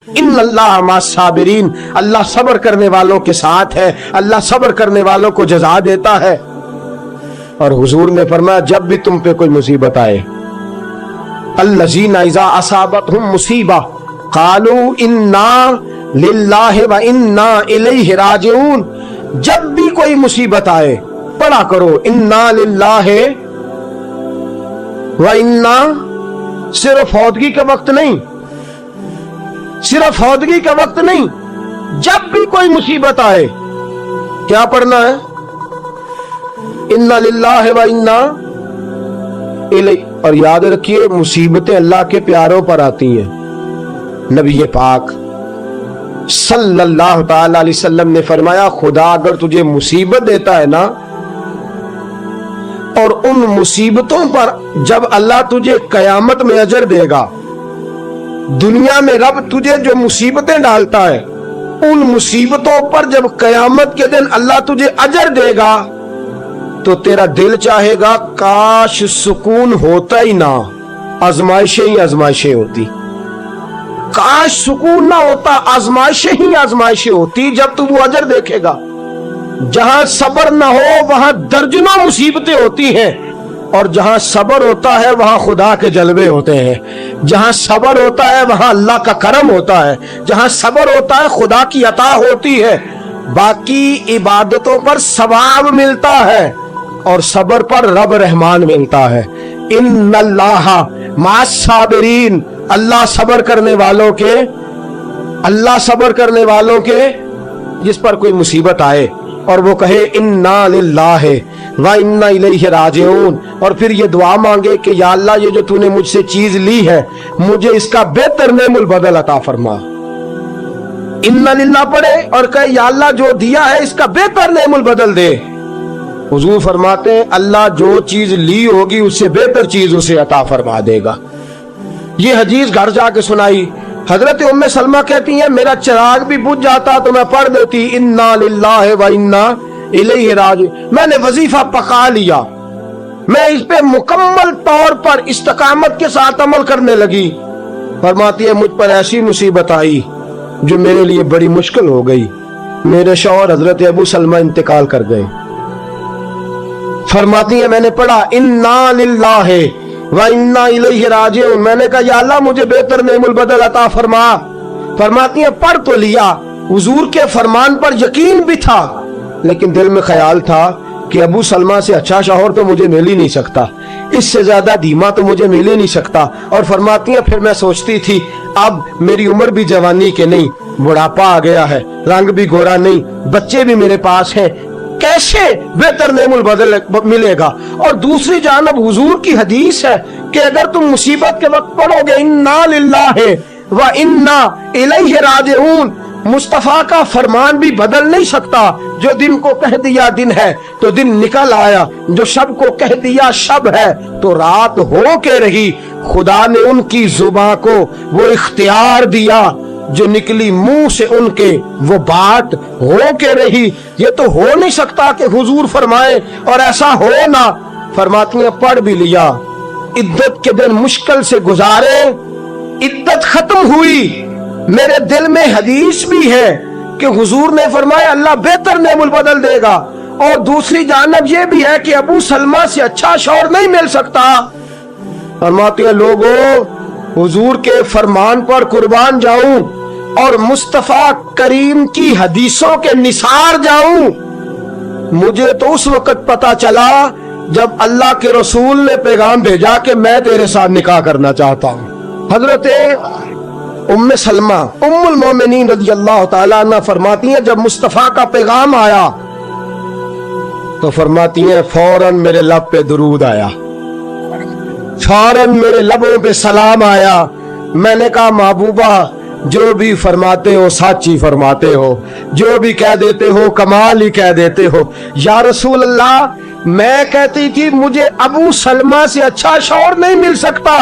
इन्नल्लाह मस्साबिरीन, अल्लाह सब्र करने वालों के साथ है, अल्लाह सब्र करने वालों को जज़ा देता है। और हुजूर ने फरमाया जब भी तुम पे कोई मुसीबत आए, अल्लज़ीना इज़ा असाबतहुम मुसीबा क़ालू इन्ना लिल्लाहि व इन्ना इलैहि राजिऊन, जब भी कोई मुसीबत आए पढ़ा करो इन्ना लिल्लाहि व इन्ना, सिर्फ फौतगी के वक्त नहीं, सिर्फ फौतगी का वक्त नहीं, जब भी कोई मुसीबत आए क्या पढ़ना है? इन्ना लिल्लाहि व इन्ना इलैहि। और याद रखिए मुसीबतें अल्लाह के प्यारों पर आती हैं। नबी पाक सल्लल्लाहु ताला अलैहि वसल्लम ने फरमाया खुदा अगर तुझे मुसीबत देता है ना, और उन मुसीबतों पर जब अल्लाह तुझे कयामत में अजर देगा, दुनिया में रब तुझे जो मुसीबतें डालता है उन मुसीबतों पर जब कयामत के दिन अल्लाह तुझे अजर देगा तो तेरा दिल चाहेगा काश सुकून होता ही ना, आजमाइशें ही आजमाइशें होती, काश सुकून ना होता, आजमाइशें ही आजमाइशें होती। जब तू वो अजर देखेगा, जहां सब्र ना हो वहां दर्जनों मुसीबतें होती हैं, और जहां सब्र होता है वहां खुदा के जलवे होते हैं, जहां सब्र होता है वहां अल्लाह का करम होता है, जहां सब्र होता है खुदा की अता होती है। बाकी इबादतों पर सवाब मिलता है और सब्र पर रब रहमान मिलता है। इन्नल्लाह मस्साबिरीन, अल्लाह सब्र करने वालों के, अल्लाह सब्र करने वालों के, जिस पर कोई मुसीबत आए और वो कहे इन्ना लिल्लाहि व इन्ना इलैहि राजिऊन, और फिर ये दुआ मांगे कि या अल्लाह ये जो तूने मुझसे चीज ली है मुझे इसका बेहतर नेमुल बदल अता फरमा। इन्ना लिल्लाह पढ़े और कहे या अल्लाह जो दिया है इसका बेहतर नेमुल बदल दे। हुजूर फरमाते हैं अल्लाह जो चीज ली होगी उससे बेहतर चीज उसे अता फरमा देगा। ये हदीस घर जाके सुनाई। हजरत उम्मे सलमा कहती हैं मेरा चिराग भी बुझ जाता तो मैं पढ़ देती इन्ना लिल्लाहि व इन्ना इलैहि राजिऊन। मैंने वजीफा पका लिया, मैं इस पे मुकम्मल तौर पर इस्तकामत के साथ अमल करने लगी। फरमाती है मुझ पर ऐसी मुसीबत आई जो मेरे लिए बड़ी मुश्किल हो गई, मेरे शौहर हजरत अबू सलमा इंतकाल कर गए। फरमाती है मैंने पढ़ा इन्ना लिल्लाहि व इन्ना इलैहि राजिऊन, मैंने कहा या अल्लाह मुझे बेहतर नेमुल बदल अता फरमा। फरमाती है पढ़ तो लिया, हुजूर के फरमान पर यकीन भी था, लेकिन दिल में ख्याल था कि अबू सलमा से अच्छा शौहर तो मुझे मिल ही नहीं सकता, इससे ज्यादा धीमा तो मुझे मिल ही नहीं सकता। और फरमाती है फिर मैं सोचती थी अब मेरी उम्र भी जवानी के नहीं, बुढ़ापा आ गया है, रंग भी गोरा नहीं, बच्चे भी मेरे पास हैं, कैसे बेहतर नेमुल बदल मिलेगा। और दूसरी जानब हुजूर की हदीस है कि अगर तुम मुसीबत के वक्त पढ़ोगे इन्ना लिल्लाहि व इन्ना इलैहि राजिऊन, मुस्तफा का फरमान भी बदल नहीं सकता। जो दिन को कह दिया दिन है तो दिन निकल आया, जो शब को कह दिया शब है तो रात हो के रही। खुदा ने उनकी जुबान को वो इख्तियार दिया जो निकली मुंह से उनके वो बात हो के रही। ये तो हो नहीं सकता कि हुजूर फरमाए और ऐसा हो ना। फरमाती है पढ़ भी लिया, इद्दत के दिन मुश्किल से गुजारे, इद्दत खत्म हुई, मेरे दिल में हदीस भी है कि हुजूर ने फरमाया अल्लाह बेहतर नेमुल बदल देगा। और दूसरी जानब ये भी है कि अबू सलमा से अच्छा शौहर नहीं मिल सकता। फरमाती है लोगों हुजूर के फरमान पर कुर्बान जाऊं और मुस्तफा करीम की हदीसों के निसार जाऊं। मुझे तो उस वक्त पता चला जब अल्लाह के रसूल ने पैगाम भेजा कि मैं तेरे साथ निकाह करना चाहता हूं। हजरत उम्मे सलमा उम्मुल मोमिनीन रज़ियल्लाहु ताला अन्हा फरमाती हैं जब मुस्तफा का पैगाम आया तो फरमाती हैं फौरन मेरे लब पे दुरूद आया, फौरन मेरे लबों पे सलाम आया। मैंने कहा महबूबा जो भी फरमाते हो सच्ची फरमाते हो, जो भी कह देते हो कमाल ही कह देते हो। या रसूल अल्लाह मैं कहती थी मुझे अबू सलमा से अच्छा शौहर नहीं मिल सकता,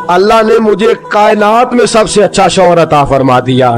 अल्लाह ने मुझे कायनात में सबसे अच्छा शौहर अता फरमा दिया।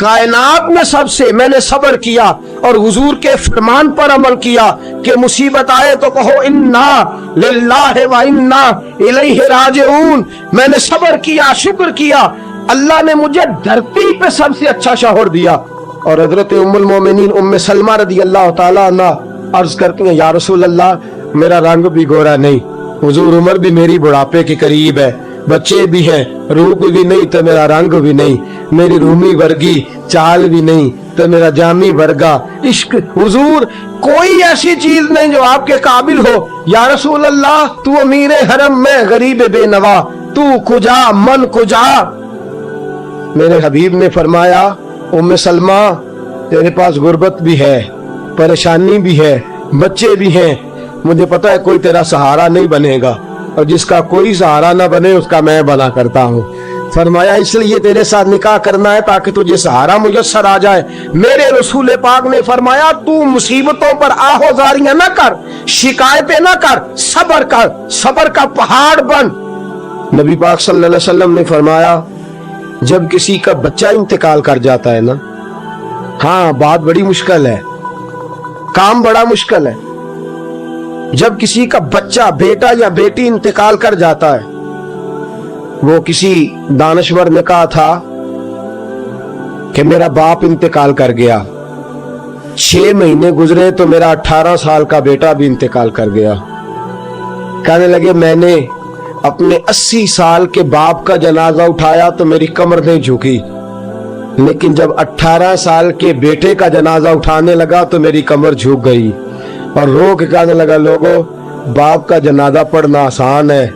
कायनात में सबसे मैंने सब्र किया और हुजूर के फरमान पर अमल किया कि मुसीबत आए तो कहो इन्ना लिल्लाहि व इन्ना इलैहि राजिऊन। मैंने सब्र किया, शुक्र किया, اللہ ने मुझे धरती पे सबसे अच्छा शौहर दिया। और हजरत उम्मुल मोमिनीन उम्मे सलमा रदी अल्लाह ताला अन्हा अर्ज करती हैं, या रसूल अल्लाह, मेरा रंग भी गोरा नहीं, हुजूर उम्र भी मेरी बुढ़ापे के करीब है, बच्चे भी हैं, रूप भी नहीं तो मेरा रंग भी नहीं, मेरी रूमी वर्गी चाल भी नहीं तो मेरा जामी वर्गा इश्क, हुजूर कोई ऐसी चीज नहीं जो आपके काबिल हो। या रसूल अल्लाह, तू अमीर हरम में गरीब बेनवा, तू कुजा मन कुजा। मेरे हबीब ने फरमाया, उम्मे सलमा, तेरे पास गुर्बत भी है, परेशानी भी है, बच्चे भी हैं, मुझे पता है कोई तेरा सहारा नहीं बनेगा, और जिसका कोई सहारा ना बने उसका मैं बना करता हूँ। फरमाया इसलिए तेरे साथ निकाह करना है ताकि तुझे सहारा मुयस्सर आ जाए। मेरे रसूल पाक ने फरमाया, तू मुसीबतों पर आहोजारियां ना कर, शिकायतें ना कर, सब्र कर, सब्र का पहाड़ बन। नबी पाक सल्लल्लाहु अलैहि वसल्लम ने फरमाया, जब किसी का बच्चा इंतकाल कर जाता है ना, हाँ बात बड़ी मुश्किल है, काम बड़ा मुश्किल है। जब किसी का बच्चा, बेटा या बेटी इंतकाल कर जाता है, वो किसी दानश्वर ने कहा था कि मेरा बाप इंतकाल कर गया, 6 महीने गुजरे तो मेरा 18 साल का बेटा भी इंतकाल कर गया। कहने लगे मैंने अपने 80 साल के बाप का जनाजा उठाया तो मेरी कमर नहीं झुकी, लेकिन जब 18 साल के बेटे का जनाजा उठाने लगा तो मेरी कमर झुक गई। और रो के कहने लगा, लोगों, बाप का जनाजा पढ़ना आसान है,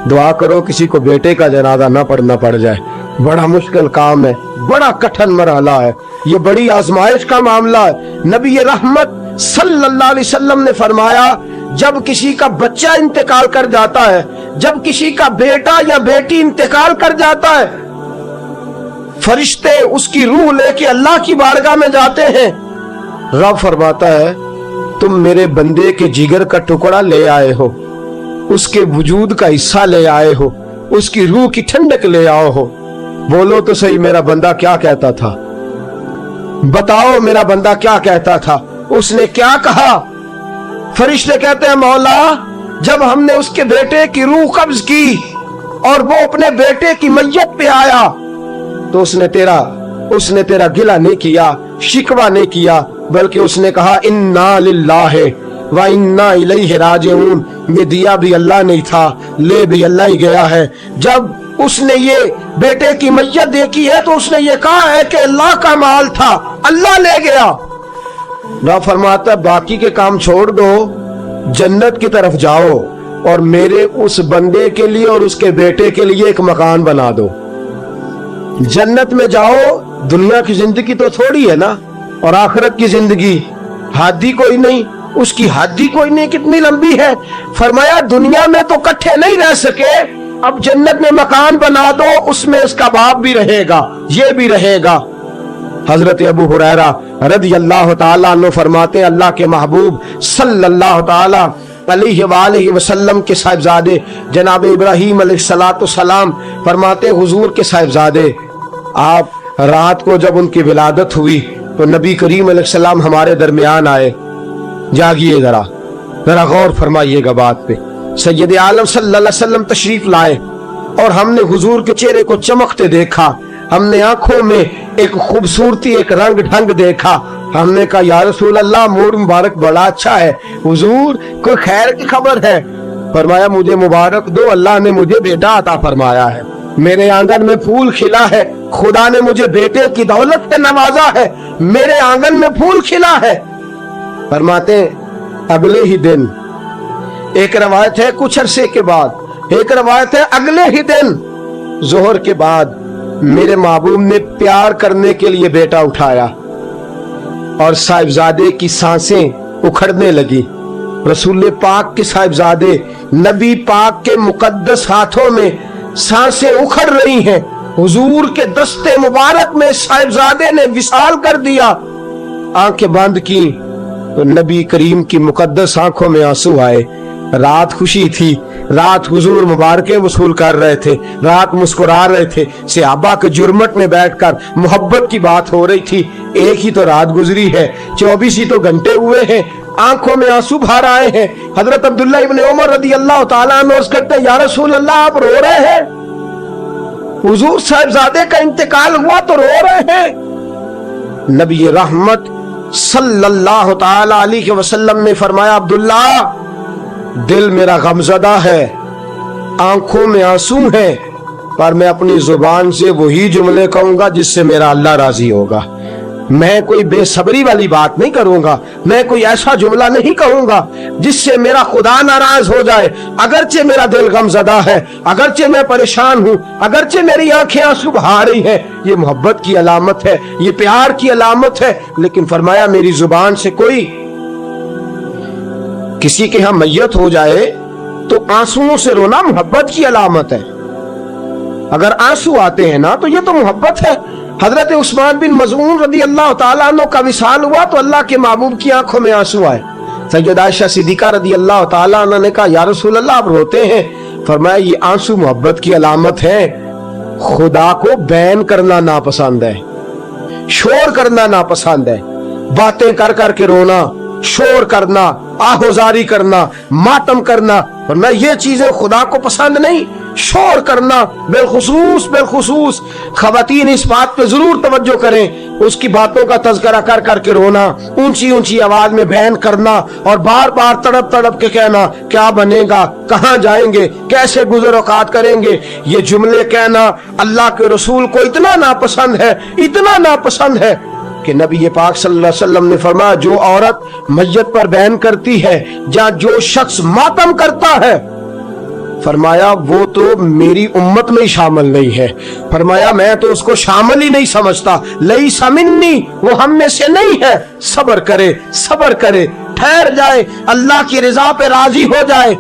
दुआ करो किसी को बेटे का जनाजा ना पढ़ना पड़ जाए। बड़ा मुश्किल काम है, बड़ा कठिन मरहला है, ये बड़ी आजमाइश का मामला है। नबी रहमत सल्लल्लाहु अलैहि वसल्लम ने फरमाया, जब किसी का बच्चा इंतकाल कर जाता है, जब किसी का बेटा या बेटी इंतकाल कर जाता है, फरिश्ते उसकी रूह लेके अल्लाह की बारगाह में जाते हैं। रब फरमाता है, तुम मेरे बंदे के जिगर का टुकड़ा ले आए हो, उसके वजूद का हिस्सा ले आए हो, उसकी रूह की ठंडक ले आओ हो। बोलो तो सही, मेरा बंदा क्या कहता था? बताओ मेरा बंदा क्या कहता था? उसने क्या कहा? फरिश्ते कहते हैं, मौला, जब हमने उसके बेटे की रूह कब्ज की और वो अपने बेटे की मैयत पे आया तो उसने तेरा गिला नहीं किया, शिकवा नहीं किया, बल्कि उसने कहा, इन्ना लिल्लाहि व इन्ना इलैहि राजिऊन। ये दिया भी अल्लाह नहीं था, ले भी अल्लाह ही गया है। जब उसने ये बेटे की मैयत देखी है तो उसने ये कहा है कि अल्लाह का माल था, अल्लाह ले गया। रब फरमाता, बाकी के काम छोड़ दो, जन्नत की तरफ जाओ और मेरे उस बंदे के लिए और उसके बेटे के लिए एक मकान बना दो। जन्नत में जाओ, दुनिया की जिंदगी तो थोड़ी है ना, और आखिरत की जिंदगी हादी कोई नहीं, उसकी हादी कोई नहीं, कितनी लंबी है। फरमाया दुनिया में तो इकट्ठे नहीं रह सके, अब जन्नत में मकान बना दो, उसमें उसका बाप भी रहेगा, ये भी रहेगा। हजरत अबू हुरैरा रदियल्लाहु ताला अन्हु फरमाते हैं, अल्लाह के महबूब सल्लल्लाहु ताला अलैहि वसल्लम के साहिबजादे जनाब इब्राहीम अलैहिस्सलातु सलाम फरमाते, हुजूर के साहिबजादे, आप रात को जब उनकी विलादत हुई तो नबी करीम अलैहिस्सलाम हमारे दरमियान आए। जागिए, जरा गौर फरमाइएगा बात पे। सैयद आलम सल्लल्लाहु अलैहि वसल्लम तशरीफ लाए और हमने हुजूर के चेहरे को चमकते देखा, हमने आंखों में एक खूबसूरती, एक रंग ढंग देखा। हमने कहा, या रसूल अल्लाह, मूड मुबारक बड़ा अच्छा है, हुजूर कोई खैर की खबर है? फरमाया, मुझे मुबारक दो, अल्लाह ने मुझे बेटा अता फरमाया है, मेरे आंगन में फूल खिला है, खुदा ने मुझे बेटे की दौलत से नवाजा है, मेरे आंगन में फूल खिला है। फरमाते अगले ही दिन, एक रवायत है कुछ अरसे के बाद, एक रवायत है अगले ही दिन जोहर के बाद, मेरे महबूब ने प्यार करने के लिए बेटा उठाया और साहिबजादे की सांसें उखड़ने लगी। रसूल पाक के साहिबजादे नबी पाक के मुकद्दस हाथों में सांसें उखड़ रही हैं। हुजूर के दस्ते मुबारक में साहिबजादे ने विसाल कर दिया। आंखें बंद की तो नबी करीम की मुकद्दस आंखों में आंसू आए। रात खुशी थी, रात हुजूर मुबारके वसूल कर रहे थे, रात मुस्कुरा रहे थे, सहाबा के जुर्मट में बैठकर मोहब्बत की बात हो रही थी। एक ही तो रात गुजरी है, 24 ही तो घंटे हुए हैं, आंखों में आंसू भर आए हैं। हजरत अब्दुल्लाह इब्न उमर रदियल्लाहु ताला अन्हु अर्ज़ करते हैं, या रसूल अल्लाह, आप रो रहे हैं? हुजूर साहिबजादे का इंतकाल हुआ तो रो रहे हैं। नबी रहमत सल्लल्लाहु ताला अलैहि वसल्लम ने फरमाया, अब्दुल्ला दिल मेरा गमज़दा है, आंखों में आंसू है, पर मैं अपनी जुबान से वही जुमले कहूंगा जिससे मेरा अल्लाह राजी होगा। मैं कोई बेसब्री वाली बात नहीं करूंगा, मैं कोई ऐसा जुमला नहीं कहूंगा जिससे मेरा खुदा नाराज हो जाए। अगरचे मेरा दिल गमज़दा है, अगरचे मैं परेशान हूं, अगरचे मेरी आंखें आंसू बहा रही हैं, ये मोहब्बत की अलामत है, ये प्यार की अलामत है, लेकिन फरमाया मेरी जुबान से कोई किसी के यहां मैयत हो जाए तो आंसुओं से रोना मोहब्बत की अलामत है। अगर आंसू आते हैं ना तो ये तो मोहब्बत है। हजरत उस्मान बिन मज़ऊन रज़ी अल्लाह ताला अन्हु का विसाल हुआ तो अल्लाह के महबूब की आंखों में आंसू आए। सैयदा आयशा सिद्दीक़ा रज़ी अल्लाह ताला अन्हा ने कहा, या रसूल अल्लाह आप रोते हैं? फरमाया ये आंसू मोहब्बत की अलामत है। खुदा को बैन करना नापसंद है, शोर करना नापसंद है, बातें कर कर के रोना, शोर करना, आहोजारी करना, मातम करना, फरमाया ये चीजें खुदा को पसंद नहीं। शोर करना बिलखुसूस खवातीन इस बात पे जरूर तवज्जो करें, उसकी बातों का तज़किरा कर कर के रोना, ऊंची ऊंची आवाज में बयान करना और बार बार तड़प तड़प के कहना क्या बनेगा, कहाँ जाएंगे, कैसे गुज़र औक़ात करेंगे, ये जुमले कहना अल्लाह के रसूल को इतना नापसंद है, इतना नापसंद है कि नबी पाक सल्लल्लाहु अलैहि वसल्लम ने फरमाया जो औरत मस्जिद पर बयान करती है, या जो शख्स मातम करता है, फरमाया वो तो मेरी उम्मत में ही शामिल नहीं है। फरमाया मैं तो उसको शामिल ही नहीं समझता। लईसा मिन्नी, वो हम में से नहीं है। सब्र करे, ठहर जाए, अल्लाह की रजा पे राजी हो जाए,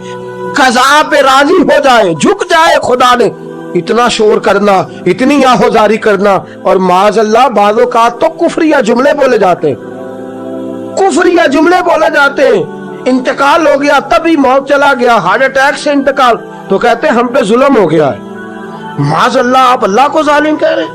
कज़ा पे राजी हो जाए, झुक जाए खुदा ने। इतना शोर करना, इतनी आहोजारी करना, और माज़अल्लाह बाज़ों का तो कुफरिया जुमले बोले जाते, कुफरिया जुमले बोले जाते। इंतकाल हो गया, तभी मौत चला गया, हार्ट अटैक से इंतकाल, तो कहते हैं हम पे जुल्म हो गया है। माज़अल्लाह आप अल्लाह को जालिम कह रहे,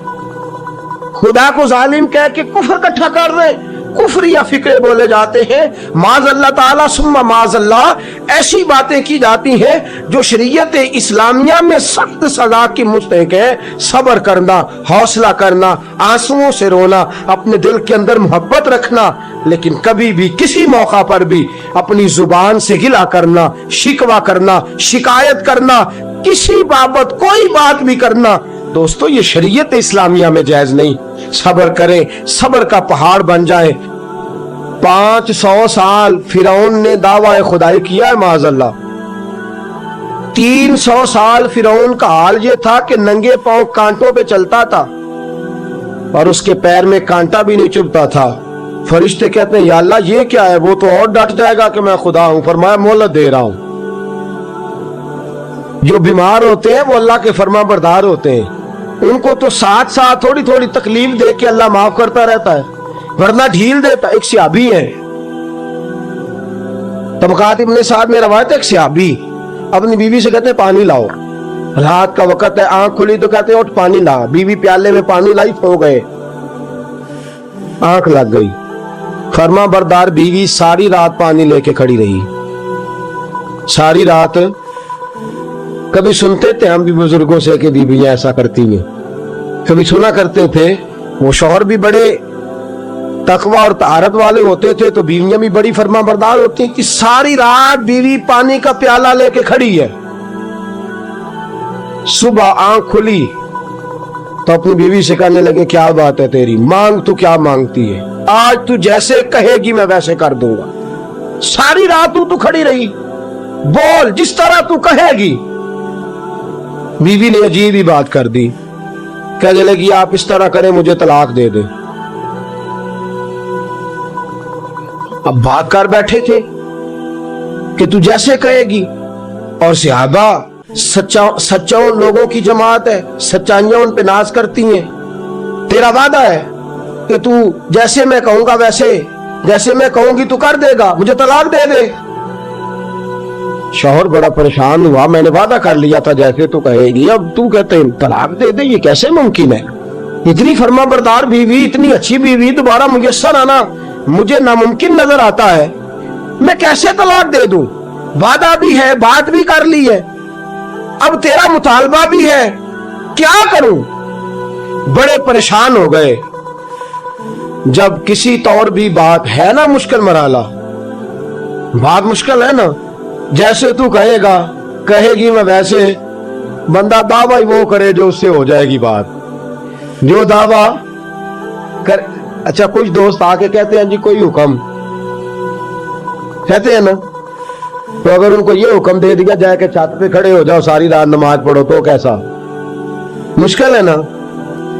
खुदा को जालिम कह के कुफर इकट्ठा कर रहे, कुफरिया फिक्रे बोले जाते हैं। माज़अल्लाह ताला सुम्मा माज़अल्लाह, ऐसी बातें की जाती हैं जो शरीयत इस्लामिया में सख्त सजा की मुस्तहिक है। सब्र करना, हौसला करना, आंसुओं से रोना, अपने दिल के अंदर मोहब्बत रखना, लेकिन कभी भी किसी मौका पर भी अपनी जुबान से गिला करना, शिकवा करना, शिकायत करना, किसी बाबत कोई बात भी करना, दोस्तों ये शरीयत इस्लामिया में जायज नहीं। सब्र करें, सब्र का पहाड़ बन जाए। 500 साल फिरौन ने दावा खुदाई किया है माज़अल्लाह। 300 साल फिरौन का हाल ये था कि नंगे पांव कांटों पे चलता था और उसके पैर में कांटा भी नहीं चुभता था। फरिश्ते कहते हैं या अल्लाह ये क्या है? वो तो और डट जाएगा कि मैं खुदा हूं। फरमाया मोहलत दे रहा हूं। जो बीमार होते हैं वो अल्लाह के फरमा बरदार होते हैं, उनको तो साथ साथ थोड़ी थोड़ी तकलीफ दे के अल्लाह माफ करता रहता है, वरना ढील देता। एक सहाबी है, तबकात इब्ने साद में रवायत है, एक सहाबी अपनी बीवी से कहते हैं पानी लाओ। रात का वक्त है, आंख खुली तो कहते हैं उठ पानी ला। बीवी प्याले में पानी लाई, सो गए, आंख लग गई। फरमा बरदार बीवी सारी रात पानी लेके खड़ी रही, सारी रात। कभी सुनते थे हम भी बुजुर्गों से कि बीवियां ऐसा करती हैं, कभी सुना करते थे। वो शौहर भी बड़े तकवा और तारत वाले होते थे तो बीवियां भी बड़ी फरमा बरदार होती कि सारी रात बीवी पानी का प्याला लेके खड़ी है। सुबह आंख खुली तो अपनी बीवी से कहने लगे क्या बात है तेरी, मांग तू क्या मांगती है, आज तू जैसे कहेगी मैं वैसे कर दूंगा। सारी रात तू खड़ी रही, बोल जिस तरह तू कहेगी। बीवी ने अजीब ही बात कर दी, कहने लगी आप इस तरह करें मुझे तलाक दे दे। अब बात कर बैठे थे कि तू जैसे कहेगी, और सहाबा सच्चा लोगों की जमात है, सच्चाइयां उन पे नाज करती हैं। तेरा वादा है कि तू जैसे मैं कहूंगा वैसे, जैसे मैं कहूंगी तू कर देगा, मुझे तलाक दे दे। शौहर बड़ा परेशान हुआ, मैंने वादा कर लिया था जैसे तू कहेगी, अब तू कहते तलाक दे दे, ये कैसे मुमकिन है? इतनी फरमा बरदार बीवी, इतनी अच्छी बीवी दोबारा मुयस्सर आना मुझे नामुमकिन नजर आता है। मैं कैसे तलाक दे दूं? वादा भी है, बात भी कर ली है, अब तेरा मुतालबा भी है, क्या करूं? बड़े परेशान हो गए। जब किसी तौर भी बात है ना मुश्किल मराला, बात मुश्किल है ना, जैसे तू कहेगा कहेगी मैं वैसे, बंदा दावा ही वो करे जो उससे हो जाएगी बात, जो दावा कर। अच्छा कुछ दोस्त आके कहते हैं जी कोई हुक्म, कहते हैं ना, तो अगर उनको ये हुक्म दे दिया जाए कि छत पे खड़े हो जाओ सारी रात नमाज पढ़ो, तो कैसा मुश्किल है ना।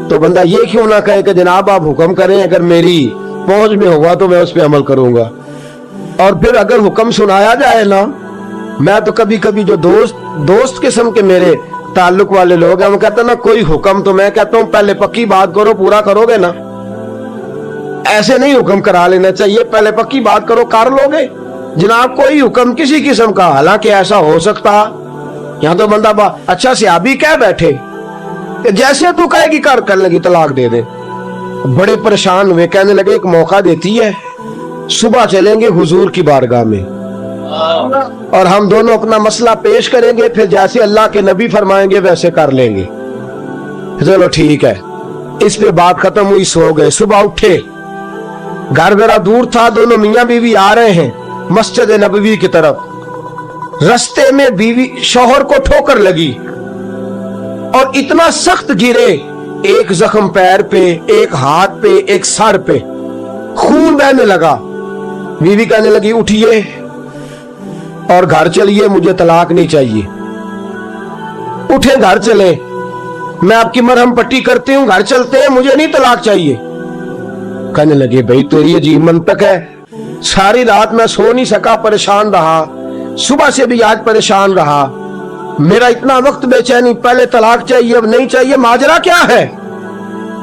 तो बंदा ये क्यों ना कहे कि जनाब आप हुक्म करें, अगर मेरी पहुंच में होगा तो मैं उस पर अमल करूंगा। और फिर अगर हुक्म सुनाया जाए ना, मैं तो कभी कभी जो दोस्त किस्म के मेरे ताल्लुक वाले लोग हैं, वो कहते हैं ना कोई हुक्म, तो मैं कहता हूं पहले पक्की बात करो, पूरा करोगे ना, ऐसे नहीं हुक्म करा लेना चाहिए, पहले पक्की बात करो, कर लोगे जनाब कोई हुक्म किसी किस्म का। हालांकि ऐसा हो सकता, यहाँ तो बंदा अच्छा सहाबी कह बैठे कि जैसे तू कहेगी कर लगी तलाक दे दे। बड़े परेशान हुए, कहने लगे एक मौका देती है, सुबह चलेंगे हुजूर की बारगाह में और हम दोनों अपना मसला पेश करेंगे, फिर जैसे अल्लाह के नबी फरमाएंगे वैसे कर लेंगे। चलो ठीक है, इस पे बात खत्म हुई, सो गए। सुबह उठे, घर जरा दूर था, दोनों मियां बीवी आ रहे हैं मस्जिद नबवी की तरफ। रास्ते में बीवी शौहर को ठोकर लगी और इतना सख्त गिरे, एक जख्म पैर पे, एक हाथ पे, एक सर पे, खून बहने लगा। बीवी कहने लगी उठिए और घर चलिए, मुझे तलाक नहीं चाहिए। उठे, घर चले, मैं आपकी मरहम पट्टी करती हूँ, घर चलते हैं, मुझे नहीं तलाक चाहिए। कहने लगे भाई तेरी अजीब मंतक है, सारी रात मैं सो नहीं सका, परेशान रहा, सुबह से भी आज परेशान रहा, मेरा इतना वक्त बेचैनी, पहले तलाक चाहिए अब नहीं चाहिए, माजरा क्या है?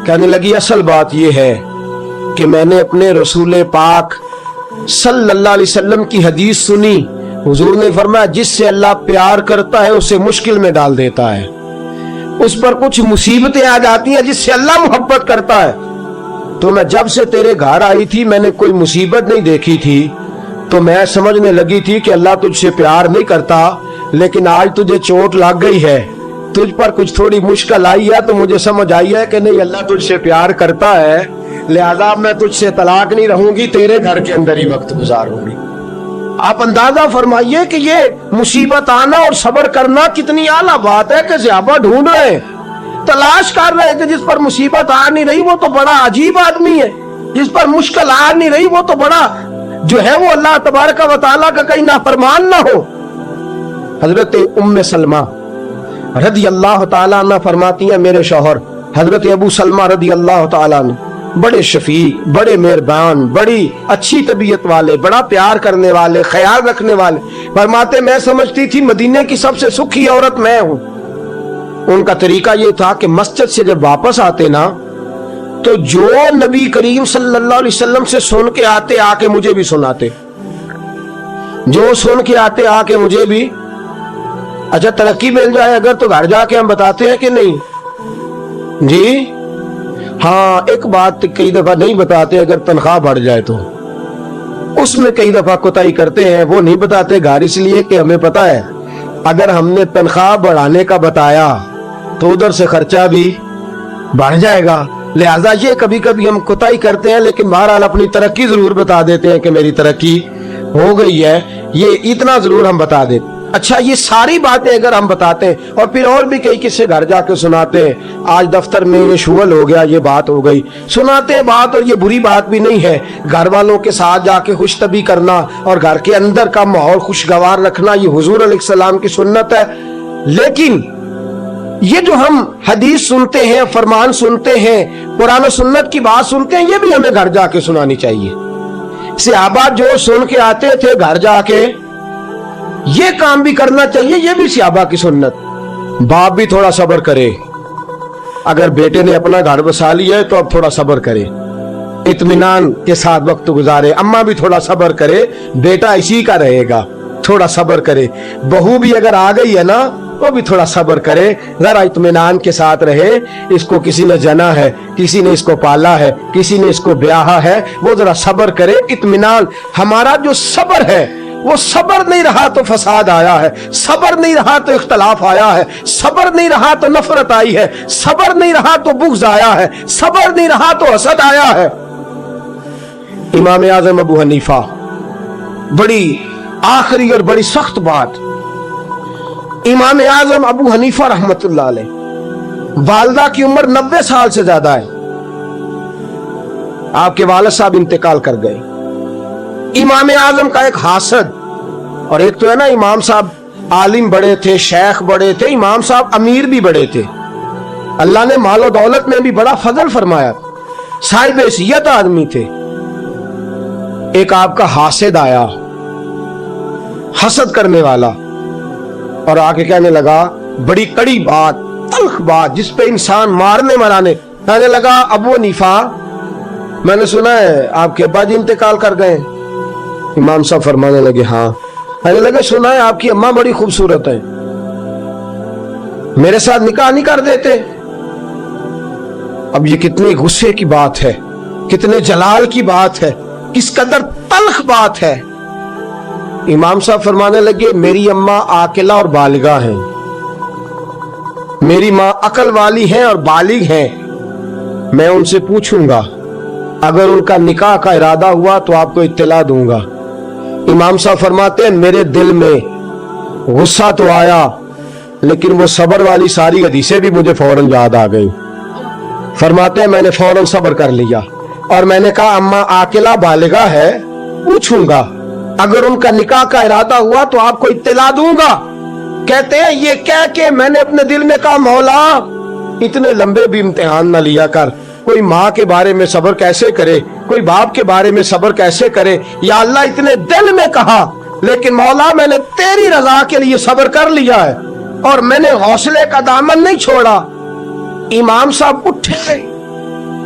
कहने लगी असल बात यह है कि मैंने अपने रसूल पाक सल्लल्लाहु अलैहि वसल्लम की हदीस सुनी, हुजूर ने फरमाया जिससे अल्लाह प्यार करता है उसे मुश्किल में डाल देता है, उस पर कुछ मुसीबतें आ जाती हैं जिससे अल्लाह मोहब्बत करता है। तो मैं जब से तेरे घर आई थी मैंने कोई मुसीबत नहीं देखी थी, तो मैं समझने लगी थी कि अल्लाह तुझसे प्यार नहीं करता, लेकिन आज तुझे चोट लग गई है, तुझ पर कुछ थोड़ी मुश्किल आई है, तो मुझे समझ आई है कि नहीं अल्लाह तुझसे प्यार करता है, लिहाजा मैं तुझसे तलाक नहीं रहूंगी, तेरे घर के अंदर ही वक्त गुजारूंगी। आप अंदाजा फरमाइए कि ये मुसीबत आना और सब्र करना कितनी आला बात है कि सहाबा ढूंढ रहे, तलाश कर रहे कि जिस पर मुसीबत आ नहीं रही वो तो बड़ा अजीब आदमी है, जिस पर मुश्किल आ नहीं रही वो तो बड़ा जो है वो अल्लाह तबारक व तआला का कहीं नाफरमान ना हो। हजरत उम्मे सलमा रदी अल्लाह तआला अन्हा फरमाती हैं, मेरे शौहर हजरत अबू सलमा रदी अल्लाह तआला अन्हु बड़े शफीक, बड़े मेहरबान, बड़ी अच्छी तबीयत वाले, बड़ा प्यार करने वाले, ख्याल रखने वाले, फरमाते मैं समझती थी मदीने की सबसे सुखी औरत मैं हूं। उनका तरीका ये था कि मस्जिद से जब वापस आते ना, तो जो नबी करीम सल्लल्लाहु अलैहि वसल्लम से सुन के आते आके मुझे भी सुनाते, जो सुन के आते आके मुझे भी। अच्छा तरक्की मिल जाए अगर तो घर जाके हम बताते हैं कि नहीं जी? हाँ, एक बात कई दफा नहीं बताते, अगर तनख्वाह बढ़ जाए तो उसमें कई दफा कोताही करते हैं, वो नहीं बताते घर, इसलिए कि हमें पता है अगर हमने तनख्वाह बढ़ाने का बताया तो उधर से खर्चा भी बढ़ जाएगा, लिहाजा ये कभी कभी हम कोताही करते हैं, लेकिन बहरहाल अपनी तरक्की जरूर बता देते हैं कि मेरी तरक्की हो गई है, ये इतना जरूर हम बता देते। अच्छा ये सारी बातें अगर हम बताते हैं और फिर और भी कई किस्से घर जाके सुनाते हैं, आज दफ्तर में ये शुगल हो गया, ये बात हो गई, सुनाते हैं बात, और ये बुरी बात भी नहीं है, घर वालों के साथ जाके खुशतबी करना और घर के अंदर का माहौल खुशगवार रखना ये हुजूर अलैहिस्सलाम की सुन्नत है। लेकिन ये जो हम हदीस सुनते हैं, फरमान सुनते हैं, कुरान और सुन्नत की बात सुनते हैं, ये भी हमें घर जाके सुनानी चाहिए। सहाबा जो सुन के आते थे घर जाके ये काम भी करना चाहिए, ये भी सहाबा की सुन्नत। बाप भी थोड़ा सब्र करे, अगर बेटे ने अपना घर बसा लिया है तो अब थोड़ा सब्र करे, इत्मीनान के साथ वक्त गुजारे। अम्मा भी थोड़ा सब्र करे, बेटा इसी का रहेगा, थोड़ा सब्र करे। बहू भी अगर आ गई है ना वो भी थोड़ा सब्र करे, जरा इत्मीनान के साथ रहे, इसको किसी ने जना है, किसी ने इसको पाला है, किसी ने इसको ब्याहा है, वो जरा सब्र करे, इत्मीनान। हमारा जो सब्र है وہ صبر نہیں رہا تو فساد آیا ہے، صبر نہیں رہا تو اختلاف آیا ہے، صبر نہیں رہا تو نفرت آئی ہے، صبر نہیں رہا تو بغض آیا ہے، صبر نہیں رہا تو حسد آیا ہے۔ امام اعظم ابو حنیفہ، بڑی آخری اور بڑی سخت بات، امام اعظم ابو حنیفہ رحمت اللہ علیہ، والدہ کی عمر 90 سال سے زیادہ ہے، آپ کے والد صاحب انتقال کر گئے۔ امام اعظم کا ایک حاسد، اور ایک تو ہے نا امام صاحب عالم بڑے تھے، شیخ بڑے تھے، امام صاحب امیر بھی بڑے تھے، اللہ نے مال و دولت میں بھی بڑا فضل فرمایا، صاحب حیثیت آدمی تھے۔ ایک آپ کا حاسد آیا، حسد کرنے والا، اور آ کے کہنے لگا بڑی کڑی بات، تلخ بات جس پہ انسان مارنے مرانے، کہنے لگا ابو حنیفہ میں نے سنا ہے آپ کے ابا جی انتقال کر گئے۔ امام صاحب فرمانے لگے ہاں۔ کہنے لگے سنا ہے آپ کی اماں بڑی خوبصورت ہے، میرے ساتھ نکاح نہیں کر دیتے؟ اب یہ کتنے غصے کی بات ہے، کتنے جلال کی بات ہے، کس قدر تلخ بات ہے۔ امام صاحب فرمانے لگے میری اماں عاقلہ اور بالغہ ہیں، میری ماں عقل والی ہیں اور بالغ ہیں، میں ان سے پوچھوں گا، اگر ان کا نکاح کا ارادہ ہوا تو آپ کو اطلاع دوں گا۔ امام صاحب فرماتے ہیں میرے دل میں غصہ تو آیا، لیکن وہ صبر والی ساری حدیثیں بھی مجھے فوراً یاد آ گئی۔ فرماتے ہیں میں نے فوراً صبر کر لیا اور میں نے کہا اماں عاقلہ بالغہ ہے، پوچھوں گا، اگر ان کا نکاح کا ارادہ ہوا تو آپ کو اطلاع دوں گا۔ کہتے ہیں یہ کہہ کے میں نے اپنے دل میں کہا مولا اتنے لمبے بھی امتحان نہ لیا کر، کوئی ماں کے بارے میں صبر کیسے کرے، کوئی باپ کے بارے میں صبر کیسے کرے، یا اللہ اتنے دل میں کہا، لیکن مولا میں نے تیری رضا کے لیے صبر کر لیا ہے اور میں نے حوصلے کا دامن نہیں چھوڑا۔ امام صاحب اٹھے،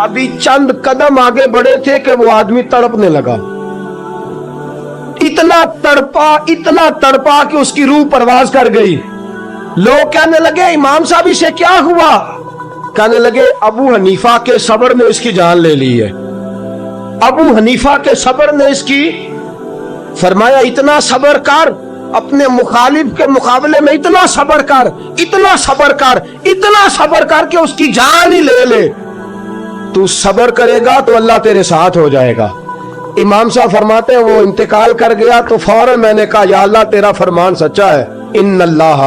ابھی چند قدم آگے بڑھے تھے کہ وہ آدمی تڑپنے لگا، اتنا تڑپا کہ اس کی روح پرواز کر گئی۔ لوگ کہنے لگے امام صاحب اسے کیا ہوا؟ کہنے لگے ابو حنیفہ کے صبر نے اس کی جان لے لی ہے، ابو حنیفہ کے صبر نے اس کی، فرمایا اتنا صبر کر، اپنے مخالف کے مقابلے میں اتنا صبر کر، اتنا صبر کر، اتنا صبر کر کہ اس کی جان ہی لے لے۔ تو صبر کرے گا تو اللہ تیرے ساتھ ہو جائے گا۔ امام صاحب فرماتے ہیں وہ انتقال کر گیا تو فوراً میں نے کہا یا اللہ تیرا فرمان سچا ہے، ان اللہ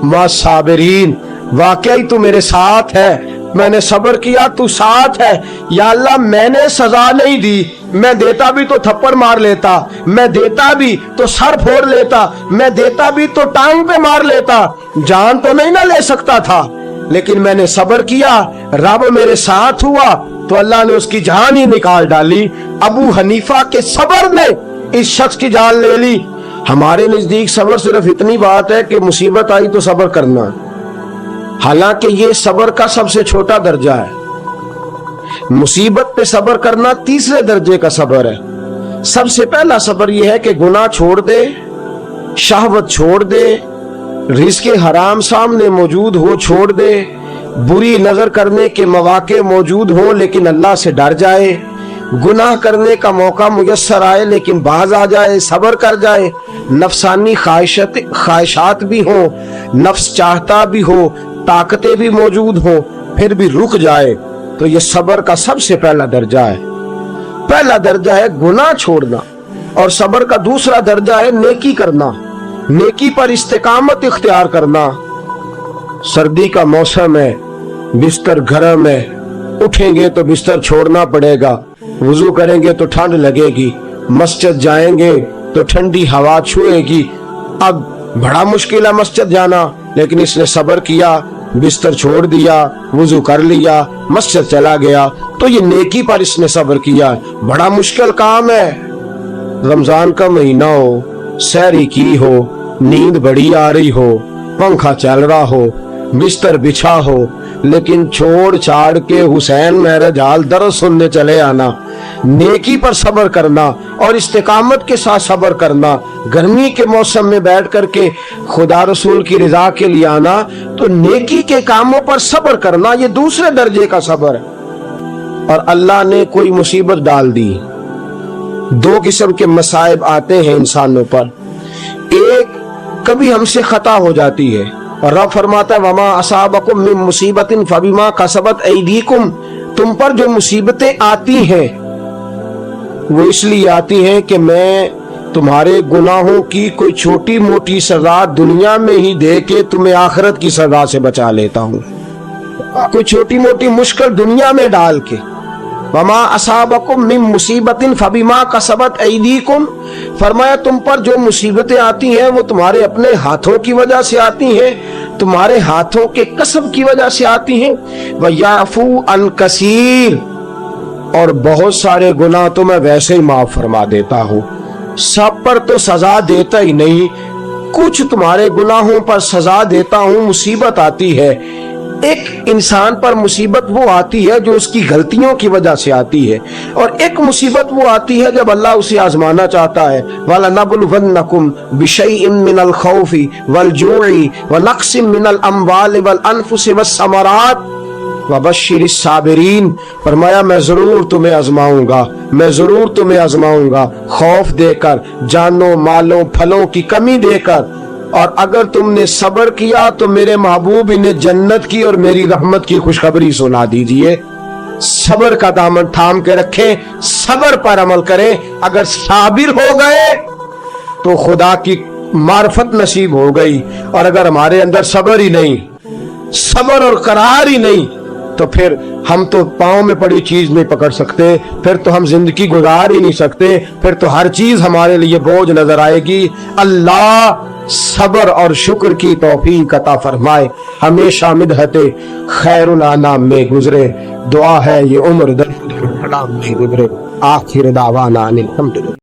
مع صابرین، واقعی تو میرے ساتھ ہے، میں نے صبر کیا تو ساتھ ہے۔ یا اللہ میں نے سزا نہیں دی، میں دیتا بھی تو تھپڑ مار لیتا، میں دیتا بھی تو سر پھوڑ لیتا، میں دیتا بھی تو ٹانگ پہ مار لیتا، جان تو نہیں نہ لے سکتا تھا، لیکن میں نے صبر کیا، رب میرے ساتھ ہوا تو اللہ نے اس کی جان ہی نکال ڈالی۔ ابو حنیفہ کے صبر نے اس شخص کی جان لے لی۔ ہمارے نزدیک صبر صرف اتنی بات ہے کہ مصیبت آئی تو صبر کرنا، حالانکہ یہ صبر کا سب سے چھوٹا درجہ ہے۔ مصیبت پہ صبر کرنا تیسرے درجے کا صبر ہے۔ سب سے پہلا صبر یہ ہے کہ گناہ چھوڑ دے، شہوت چھوڑ دے، رزق حرام سامنے موجود ہو چھوڑ دے، بری نظر کرنے کے مواقع موجود ہوں لیکن اللہ سے ڈر جائے، گناہ کرنے کا موقع میسر آئے لیکن باز آ جائے، صبر کر جائے، نفسانی خواہشات بھی ہوں، نفس چاہتا بھی ہو، طاقتیں بھی موجود ہوں، پھر بھی رک جائے، تو یہ صبر کا سب سے پہلا درجہ ہے۔ پہلا درجہ ہے گناہ چھوڑنا، اور صبر کا دوسرا درجہ ہے نیکی کرنا، نیکی پر استقامت اختیار کرنا۔ سردی کا موسم ہے، بستر گرم ہے، اٹھیں گے تو بستر چھوڑنا پڑے گا، وضو کریں گے تو ٹھنڈ لگے گی، مسجد جائیں گے تو ٹھنڈی ہوا چھوئے گی۔ اب بڑا مشکل ہے مسجد جانا، لیکن اس نے صبر کیا، بستر چھوڑ دیا، وضو کر لیا، مسجد چلا گیا، تو یہ نیکی پر اس نے صبر کیا۔ بڑا مشکل کام ہے، رمضان کا مہینہ ہو، سحری کی ہو، نیند بڑی آ رہی ہو، پنکھا چل رہا ہو، بستر بچھا ہو، لیکن چھوڑ چھاڑ کے حسین مہرج حال درس سننے چلے آنا، نیکی پر صبر کرنا اور استقامت کے ساتھ صبر کرنا، گرمی کے موسم میں بیٹھ کر کے خدا رسول کی رضا کے لیے آنا، تو نیکی کے کاموں پر صبر کرنا یہ دوسرے درجے کا صبر ہے۔ اور اللہ نے کوئی مصیبت ڈال دی، دو قسم کے مصائب آتے ہیں انسانوں پر، ایک کبھی ہم سے خطا ہو جاتی ہے اور رب فرماتا ہے وما اصابکم من مصیبت فبما کسبت ایدیکم، تم پر جو مصیبتیں آتی ہیں وہ اس لیے آتی ہیں کہ میں تمہارے گناہوں کی کوئی چھوٹی موٹی سزا دنیا میں ہی دے کے تمہیں آخرت کی سزا سے بچا لیتا ہوں، کوئی چھوٹی موٹی مشکل دنیا میں ڈال کے۔ وما اصابکم من مصیبت فبما کسبت ایدیکم، فرمایا تم پر جو مصیبتیں آتی ہیں وہ تمہارے اپنے ہاتھوں کی وجہ سے آتی ہیں، تمہارے ہاتھوں کے کسب کی وجہ سے آتی ہیں۔ وَيَعْفُو عَنْ كَثِيرٍ، اور بہت سارے گناہ تو میں ویسے ہی معاف فرما دیتا ہوں، سب پر تو سزا دیتا ہی نہیں، کچھ تمہارے گناہوں پر سزا دیتا ہوں، مصیبت آتی ہے۔ ایک انسان پر مصیبت وہ آتی ہے جو اس کی غلطیوں کی وجہ سے آتی ہے، اور ایک مصیبت وہ آتی ہے جب اللہ اسے آزمانا چاہتا ہے۔ وَلَنَبْلُوَنَّكُمْ بِشَيْءٍ مِّنَ الْخَوْفِ وَالْجُوعِ وَنَقْصٍ مِّنَ الْأَمْوَالِ وَالْأَنفُسِ وَالثَّمَرَاتِ وَبَشِّرِ الصَّابِرِينَ، فرمایا میں ضرور تمہیں آزماؤں گا، میں ضرور تمہیں آزماؤں گا، خوف دے کر، جانوں مالوں پھلوں کی کمی دے کر، اور اگر تم نے صبر کیا تو میرے محبوب انہیں جنت کی اور میری رحمت کی خوشخبری سنا دیجئے۔ صبر کا دامن تھام کے رکھیں، صبر پر عمل کریں، اگر صابر ہو گئے تو خدا کی معرفت نصیب ہو گئی، اور اگر ہمارے اندر صبر ہی نہیں، صبر اور قرار ہی نہیں، تو پھر ہم تو پاؤں میں پڑی چیز نہیں پکڑ سکتے، پھر تو ہم زندگی گزار ہی نہیں سکتے، پھر تو ہر چیز ہمارے لیے بوجھ نظر آئے گی۔ اللہ صبر اور شکر کی توفیق عطا فرمائے، ہمیشہ مدحت خیر الانام میں گزرے، دعا ہے یہ عمر درود السلام میں گزرے۔ آخر دعوانا الحمدللہ۔